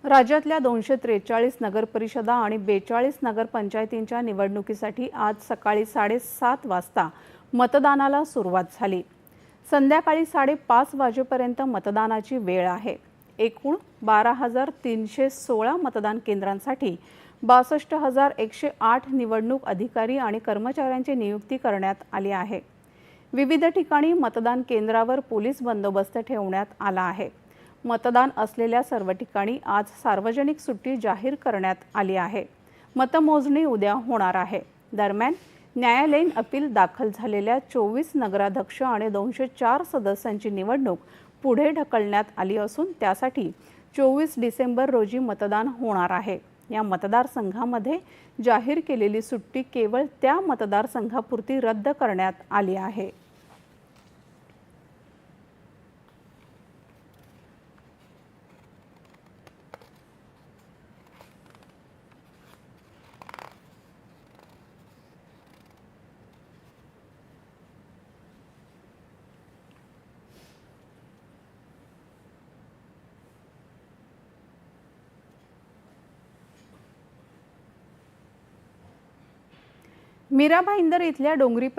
राज्यातल्या 243 नगरपरिषदा आणि 42 नगरपंचायतींच्या निवडणुकीसाठी आज सकाळी 7:30 वाजता मतदानाला सुरुवात झाली। संध्याकाळी 5:30 वाजेपर्यंत मतदानाची वेळ आहे। एकूण 12,316 मतदान केंद्रांसाठी 62,108 निवडणूक अधिकारी आणि कर्मचाऱ्यांची नियुक्ती करण्यात आली आहे। विविध ठिकाणी मतदान केंद्रावर पोलीस बंदोबस्त ठेवण्यात आला आहे। मतदान असलेल्या सर्व ठिकाणी आज सार्वजनिक सुट्टी जाहीर करण्यात आली आहे। मतमोजणी उद्या होणार आहे। दरम्यान न्यायालयीन अपील दाखल झालेल्या 24 नगराध्यक्ष आणि 204 सदस्यांची निवडणूक पुढे ढकलण्यात आली असून त्यासाठी 24 डिसेंबर रोजी मतदान होणार आहे। या मतदारसंघामध्ये जाहीर केलेली सुट्टी केवळ त्या मतदारसंघापुरती रद्द करण्यात आली आहे। मीरा भाईंदर इथल्या डोंगरी